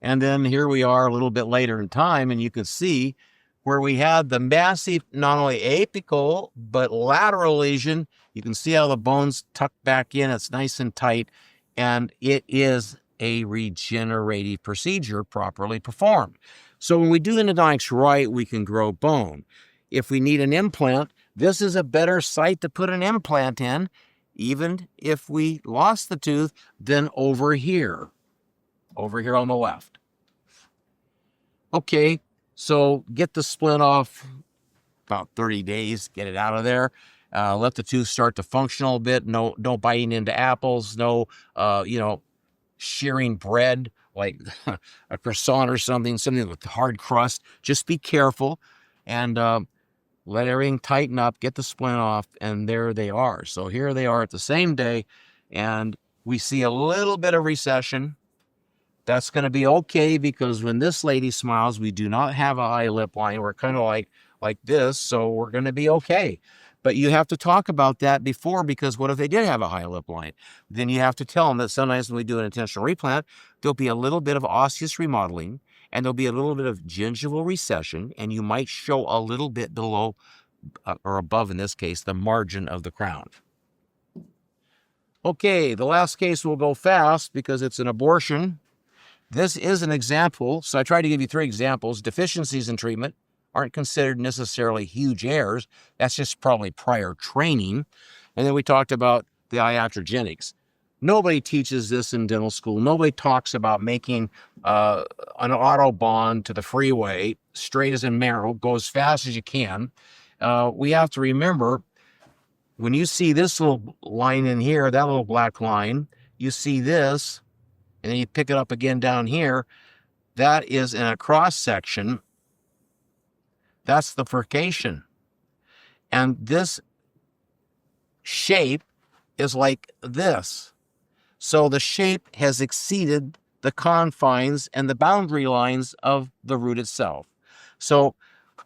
And then here we are a little bit later in time, and you can see where we had the massive, not only apical, but lateral lesion. You can see how the bone's tucked back in. It's nice and tight, and it is a regenerative procedure properly performed. So when we do endodontics right, we can grow bone. If we need an implant, this is a better site to put an implant in, even if we lost the tooth, than over here on the left. Okay. So get the splint off about 30 days, get it out of there. Let the tooth start to function a little bit. No biting into apples. No, shearing bread like a croissant or something with hard crust. Just be careful and let everything tighten up. Get the splint off, and there they are. So here they are at the same day, and we see a little bit of recession. That's going to be okay, because when this lady smiles, we do not have a high lip line. We're kind of like this, so we're going to be okay. But you have to talk about that before, because what if they did have a high lip line? Then you have to tell them that sometimes when we do an intentional replant, there'll be a little bit of osseous remodeling, and there'll be a little bit of gingival recession, and you might show a little bit below or above, in this case, the margin of the crown. Okay, the last case will go fast because it's an abortion. This is an example, so I tried to give you 3 examples. Deficiencies in treatment aren't considered necessarily huge errors. That's just probably prior training. And then we talked about the iatrogenics. Nobody teaches this in dental school. Nobody talks about making an autobahn to the freeway, straight as in marrow, go as fast as you can. We have to remember, when you see this little line in here, that little black line, you see this, and then you pick it up again down here, that is in a cross section. That's the furcation. And this shape is like this. So the shape has exceeded the confines and the boundary lines of the root itself. So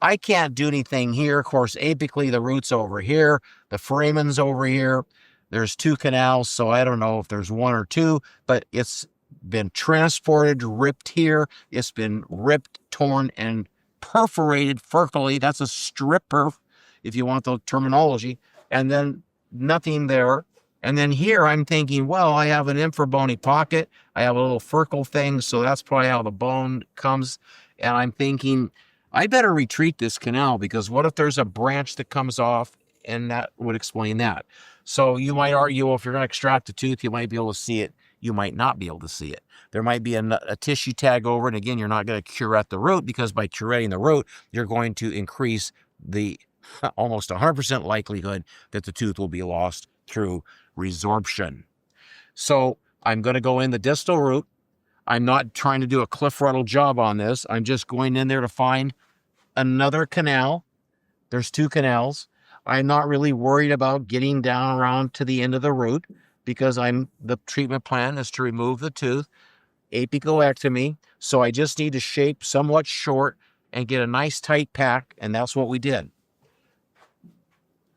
I can't do anything here. Of course, apically, the root's over here, the foramen's over here. There's 2 canals, so I don't know if there's 1 or 2, but it's been transported, ripped here. It's been ripped, torn, and perforated furcally. That's a strip perf, if you want the terminology. And then nothing there. And then here I'm thinking, well, I have an infrabony pocket. I have a little furcal thing, so that's probably how the bone comes. And I'm thinking, I better retreat this canal, because what if there's a branch that comes off, and that would explain that. So you might argue, well, if you're going to extract a tooth, you might be able to see it. You might not be able to see it. There might be a tissue tag over it. And again, you're not going to curette the root, because by curetting the root, you're going to increase the almost 100% likelihood that the tooth will be lost through resorption. So I'm going to go in the distal root. I'm not trying to do a Cliff Ruddle job on this. I'm just going in there to find another canal. There's 2 canals. I'm not really worried about getting down around to the end of the root, because the treatment plan is to remove the tooth, apicoectomy. So I just need to shape somewhat short and get a nice tight pack, and that's what we did.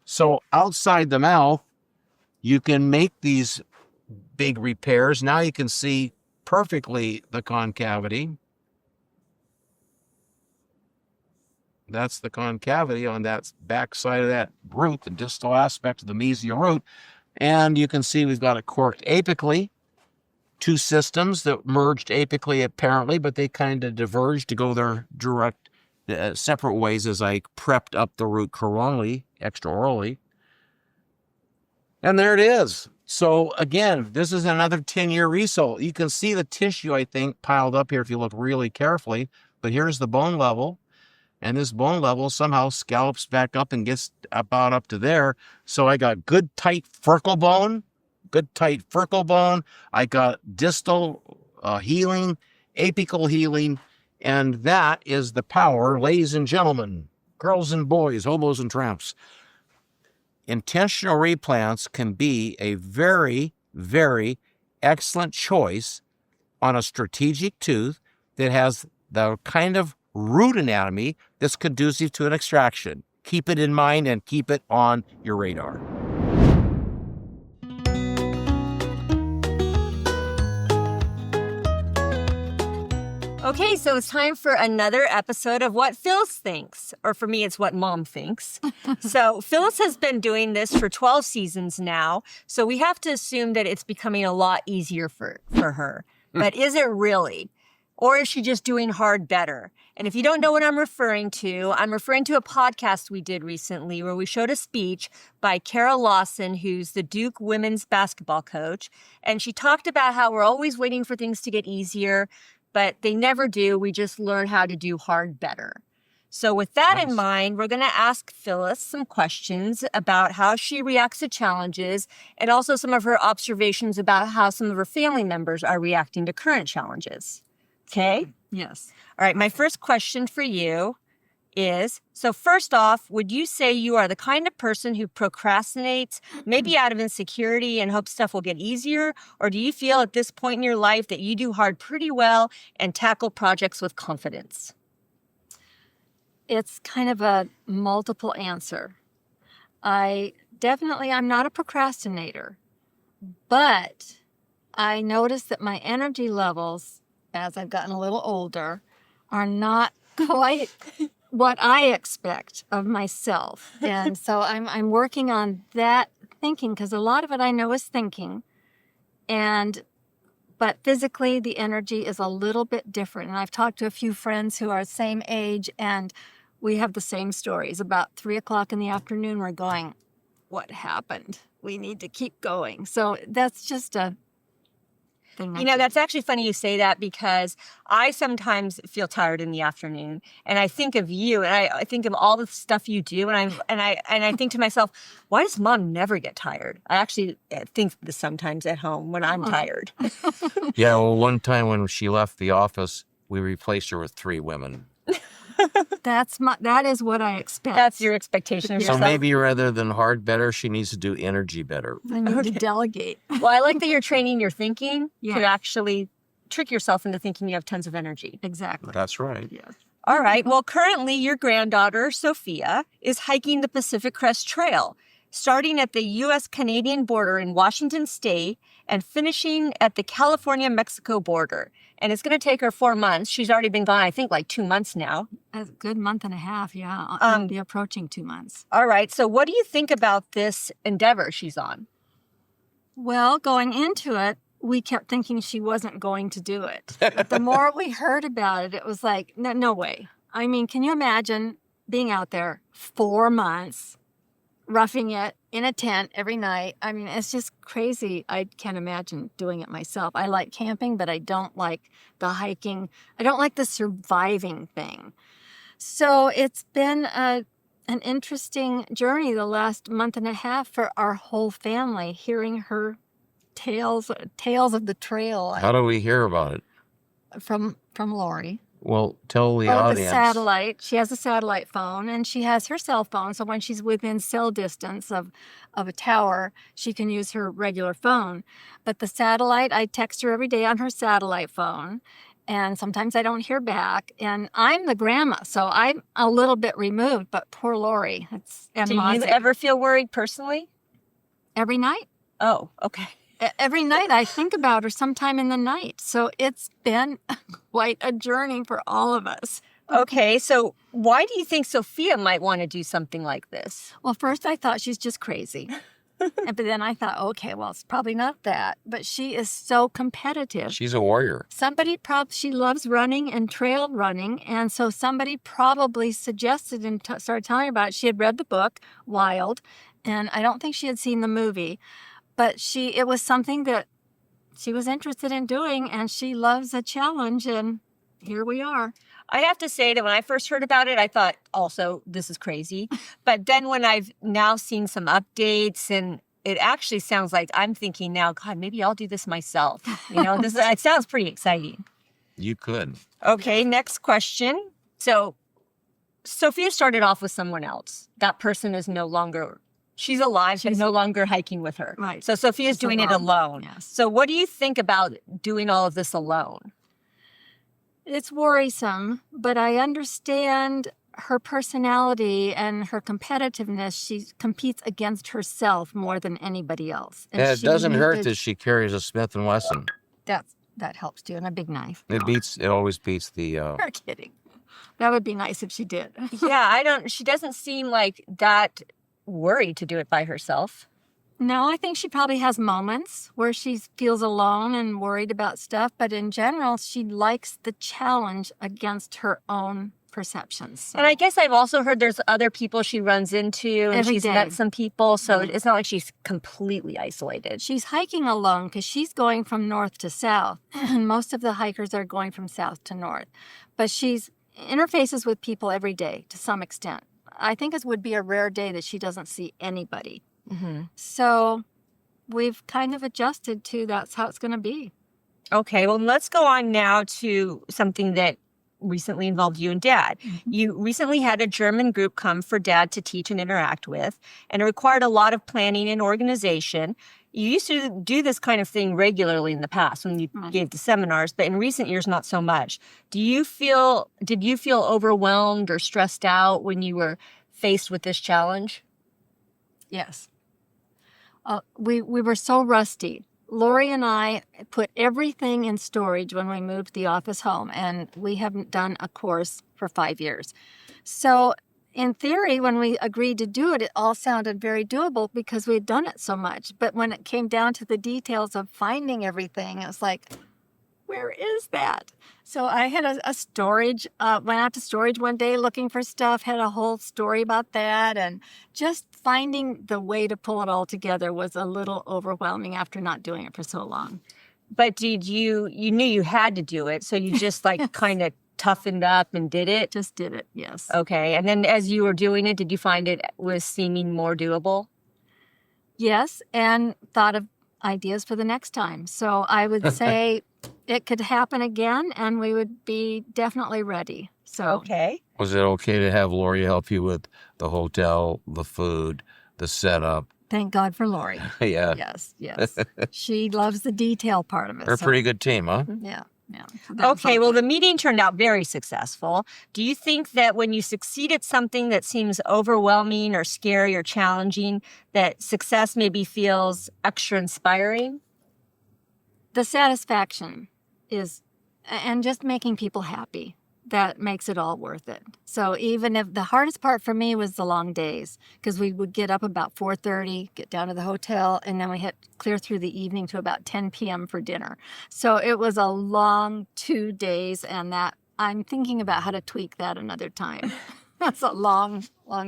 So outside the mouth, you can make these big repairs. Now you can see perfectly the concavity. That's the concavity on that back side of that root, the distal aspect of the mesial root. And you can see we've got it corked apically. 2 systems that merged apically apparently, but they kind of diverged to go their direct separate ways as I prepped up the root coronally, extraorally. And there it is. So again, this is another 10-year result. You can see the tissue, I think, piled up here if you look really carefully. But here's the bone level. And this bone level somehow scallops back up and gets about up to there. So I got good tight furcal bone. I got distal healing, apical healing. And that is the power, ladies and gentlemen, girls and boys, hobos and tramps. Intentional replants can be a very, very excellent choice on a strategic tooth that has the kind of root anatomy that's conducive to an extraction. Keep it in mind and keep it on your radar. Okay, so it's time for another episode of What Phyllis Thinks, or for me, it's What Mom Thinks. So Phyllis has been doing this for 12 seasons now, so we have to assume that it's becoming a lot easier for her. But is it really? Or is she just doing hard better? And if you don't know what I'm referring to a podcast we did recently where we showed a speech by Kara Lawson, who's the Duke women's basketball coach. And she talked about how we're always waiting for things to get easier, but they never do. We just learn how to do hard better. So with that in mind, we're going to ask Phyllis some questions about how she reacts to challenges and also some of her observations about how some of her family members are reacting to current challenges. Okay? Yes. All right. My first question for you is, so first off, would you say you are the kind of person who procrastinates maybe out of insecurity and hopes stuff will get easier? Or do you feel at this point in your life that you do hard pretty well and tackle projects with confidence? It's kind of a multiple answer. I'm not a procrastinator, but I notice that my energy levels, as I've gotten a little older, are not quite what I expect of myself. And so I'm working on that thinking, because a lot of it I know is thinking. But physically, the energy is a little bit different. And I've talked to a few friends who are the same age, and we have the same stories. About 3 o'clock in the afternoon, we're going, what happened? We need to keep going. So that's just a thing. You know, that's actually funny you say that, because I sometimes feel tired in the afternoon, and I think of you, and I think of all the stuff you do, and I think to myself, why does Mom never get tired? I actually think this sometimes at home when I'm tired. Yeah, well, one time when she left the office, we replaced her with 3 women. That is what I expect. That's your expectation of So yourself. maybe rather than hard better, she needs to do energy better. I need to delegate. Well, I like that you're training your thinking Yeah. to actually trick yourself into thinking you have tons of energy. Exactly. That's right. Yes. All right. Well, currently your granddaughter, Sophia, is hiking the Pacific Crest Trail, starting at the U.S.-Canadian border in Washington State and finishing at the California-Mexico border. And it's going to take her 4 months. She's already been gone, I think, like 2 months now. A good month and a half, yeah. It'll be approaching 2 months. All right. So what do you think about this endeavor she's on? Well, going into it, we kept thinking she wasn't going to do it. But the more we heard about it, it was like, no way. I mean, can you imagine being out there 4 months, roughing it in a tent every night? I mean, it's just crazy. I can't imagine doing it myself. I like camping, but I don't like the hiking. I don't like the surviving thing. So it's been an interesting journey the last month and a half for our whole family, hearing her tales of the trail How do we hear about it? from Lori. Well, tell the The audience. satellite. She has a satellite phone, and she has her cell phone. So when she's within cell distance of a tower, she can use her regular phone. But the satellite, I text her every day on her satellite phone, and sometimes I don't hear back. And I'm the grandma, so I'm a little bit removed. But poor Lori, it's Do you animosity. ever feel worried personally? Every night. Oh, okay. Every night I think about her sometime in the night. So it's been quite a journey for all of us. Okay, so why do you think Sophia might want to do something like this? Well, first I thought she's just crazy. But then I thought, okay, well, it's probably not that. But she is so competitive. She's a warrior. She loves running and trail running. And so somebody probably suggested and started telling her about it. She had read the book, Wild, and I don't think she had seen the movie. But it was something that she was interested in doing, and she loves a challenge, and here we are. I have to say that when I first heard about it, I thought also, this is crazy. But then when I've now seen some updates, and it actually sounds like I'm thinking now, God, maybe I'll do this myself. You know, it sounds pretty exciting. You could. Okay, next question. So Sophia started off with someone else. That person is no longer, she's alive, she's no longer hiking with her. Right. So Sophia's doing it alone. Yes. So what do you think about doing all of this alone? It's worrisome, but I understand her personality and her competitiveness. She competes against herself more than anybody else. And Yeah, it she doesn't hurt needed- that she carries a Smith & Wesson. That helps too, and a big knife. It always beats the... You're kidding. That would be nice if she did. Yeah, she doesn't seem like that worried to do it by herself. No, I think she probably has moments where she feels alone and worried about stuff, but in general, she likes the challenge against her own perceptions. So. And I guess I've also heard there's other people she runs into, and Every she's day. met some people, so Mhm. it's not like she's completely isolated. She's hiking alone because she's going from north to south, and most of the hikers are going from south to north. But she's interfaces with people every day to some extent. I think it would be a rare day that she doesn't see anybody. Mm-hmm. So we've kind of adjusted to that's how it's going to be. Okay, well, let's go on now to something that recently involved you and Dad. Mm-hmm. You recently had a German group come for Dad to teach and interact with, and it required a lot of planning and organization. You used to do this kind of thing regularly in the past when you Right. gave the seminars, but in recent years, not so much. Did you feel overwhelmed or stressed out when you were faced with this challenge? Yes. We were so rusty. Lori and I put everything in storage when we moved the office home, and we haven't done a course for 5 years. So in theory, when we agreed to do it, it all sounded very doable because we'd done it so much. But when it came down to the details of finding everything, it was like, where is that? So I had a storage, went out to storage one day looking for stuff, had a whole story about that. And just finding the way to pull it all together was a little overwhelming after not doing it for so long. But you knew you had to do it, so you just like kind of toughened up and did it? Just did it, yes. Okay. And then as you were doing it, did you find it was seeming more doable? Yes, and thought of ideas for the next time. So I would say it could happen again, and we would be definitely ready. So Okay. Was it okay to have Lori help you with the hotel, the food, the setup? thank God for Lori. Yeah. Yes. She loves the detail part of it. They're a so- pretty good team, huh? Yeah. So that was Okay, all well, good. the meeting turned out very successful. Do you think that when you succeed at something that seems overwhelming or scary or challenging, that success maybe feels extra inspiring? The satisfaction is, and just making people happy, that makes it all worth it. So even if the hardest part for me was the long days, because we would get up about 4:30, get down to the hotel, and then we had clear through the evening to about 10 p.m. for dinner. So it was a long 2 days, and that I'm thinking about how to tweak that another time. That's a long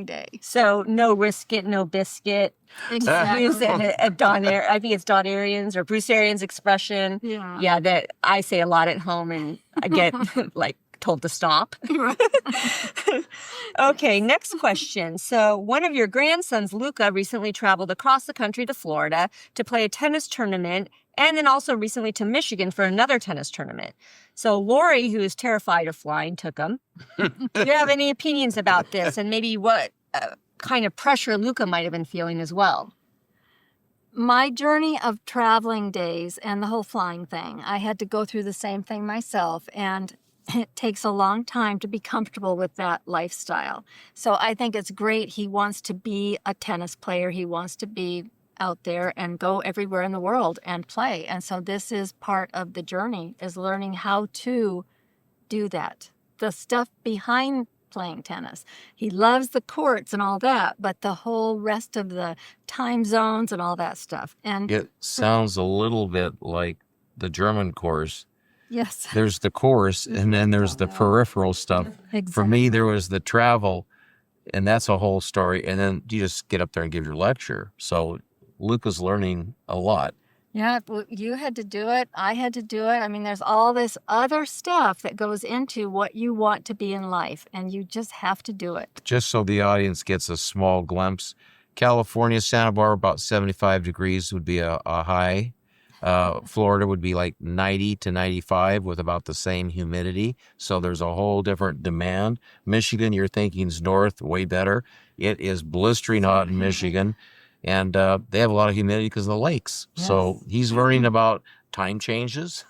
day. So no risk it, no biscuit. Use Exactly. I think it's Don Arians or Bruce Arians' expression. Yeah. Yeah, that I say a lot at home and I get like told to stop. Okay, next question. So one of your grandsons, Luca, recently traveled across the country to Florida to play a tennis tournament and then also recently to Michigan for another tennis tournament. So Lori, who is terrified of flying, took him. Do you have any opinions about this and maybe what kind of pressure Luca might have been feeling as well? My journey of traveling days and the whole flying thing, I had to go through the same thing myself, and it takes a long time to be comfortable with that lifestyle. So I think it's great. He wants to be a tennis player. He wants to be out there and go everywhere in the world and play. And so this is part of the journey, is learning how to do that. The stuff behind playing tennis. He loves the courts and all that, but the whole rest of the time zones and all that stuff. And It sounds a little bit like the German course. yes, There's the course, and then there's the peripheral stuff. exactly. For me, there was the travel, and that's a whole story. And then you just get up there and give your lecture. So Luca's learning a lot. Yeah, you had to do it. I had to do it. I mean, there's all this other stuff that goes into what you want to be in life, and you just have to do it. Just so the audience gets a small glimpse, California, Santa Barbara, about 75 degrees would be a high. Florida would be like 90 to 95 with about the same humidity. So there's a whole different demand. Michigan, you're thinking is north, way better. It is blistering hot in Michigan. And they have a lot of humidity because of the lakes. Yes. So he's learning about time changes.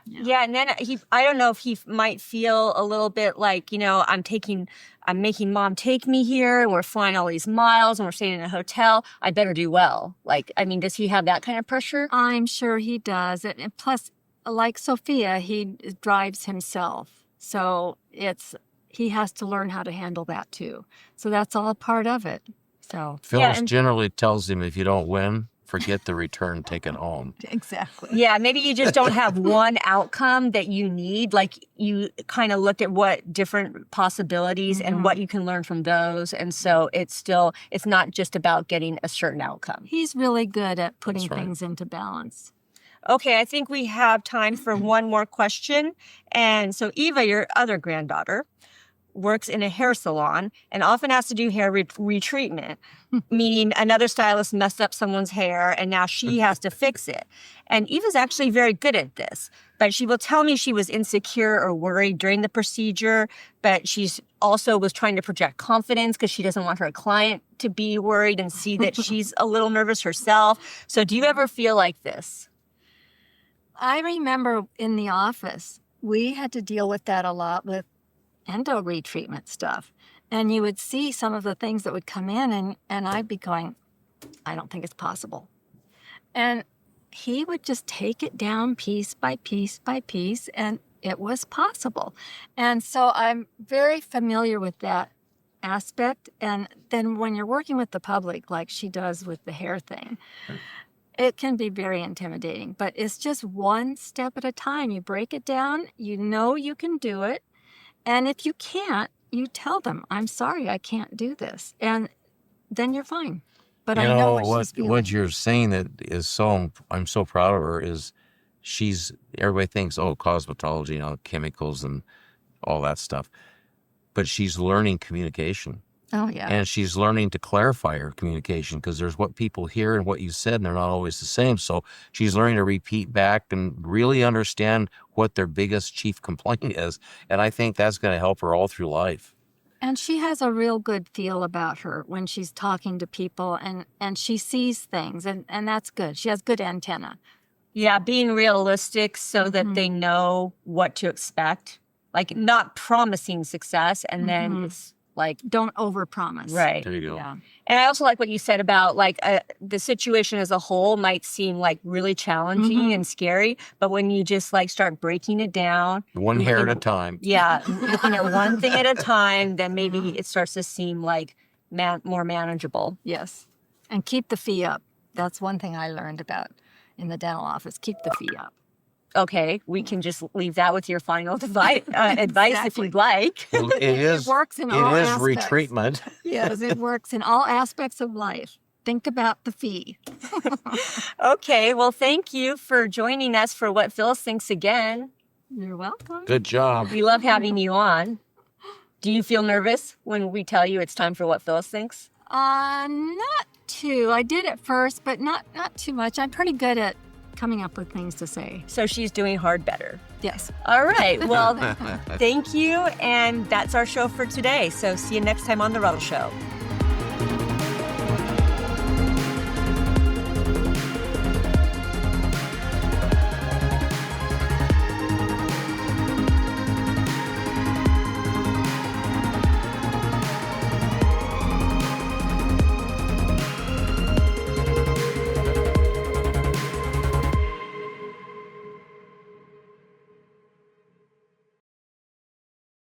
Yeah, and then I don't know if he might feel a little bit like, I'm making mom take me here and we're flying all these miles and we're staying in a hotel. I better do well. Does he have that kind of pressure? I'm sure he does. And plus, like Sophia, he drives himself. So he has to learn how to handle that too. So that's all part of it. So Phyllis generally tells him if you don't win, forget the return, take it home. exactly. Yeah, maybe you just don't have one outcome that you need. Like you kind of looked at what different possibilities and what you can learn from those. And so it's not just about getting a certain outcome. He's really good at putting That's right. things into balance. Okay, I think we have time for one more question. And so Eva, your other granddaughter, works in a hair salon and often has to do hair retreatment, meaning another stylist messed up someone's hair and now she has to fix it. And Eva's actually very good at this, but she will tell me she was insecure or worried during the procedure, but she's also was trying to project confidence because she doesn't want her client to be worried and see that she's a little nervous herself. So do you ever feel like this? I remember in the office, we had to deal with that a lot with endo retreatment stuff. And you would see some of the things that would come in and I'd be going, I don't think it's possible. And he would just take it down piece by piece by piece, and it was possible. And so I'm very familiar with that aspect. And then when you're working with the public, like she does with the hair thing, it can be very intimidating, but it's just one step at a time. You break it down, you know you can do it. And if you can't, you tell them, I'm sorry, I can't do this. And then you're fine. But I know what she's feeling. What you're saying that is I'm so proud of her is everybody thinks, cosmetology, chemicals and all that stuff. But she's learning communication. Oh, yeah. And she's learning to clarify her communication because there's what people hear and what you said, and they're not always the same. So she's learning to repeat back and really understand what their biggest chief complaint is. And I think that's going to help her all through life. And she has a real good feel about her when she's talking to people, and she sees things, and that's good. She has good antenna. Yeah, being realistic so that they know what to expect. Like not promising success and then it's like, Don't overpromise. right. There you go. Yeah. And I also like what you said about like the situation as a whole might seem like really challenging and scary, but when you just like start breaking it down, One hair at a time. yeah, looking at one thing at a time, then maybe it starts to seem like more manageable. Yes. And keep the fee up. That's one thing I learned about in the dental office. Keep the fee up. Okay, we can just leave that with your final advice if Exactly. you'd like. Well, it is. works in all It is aspects. retreatment. Yes, it works in all aspects of life. Think about the fee. Okay, well, thank you for joining us for What Phyllis Thinks again. You're welcome. Good job. We love having you on. Do you feel nervous when we tell you it's time for What Phyllis Thinks? Not too. I did at first, but not too much. I'm pretty good at coming up with things to say. So she's doing hard better. Yes. All right, well, thank you. And that's our show for today. So see you next time on The Ruddle Show.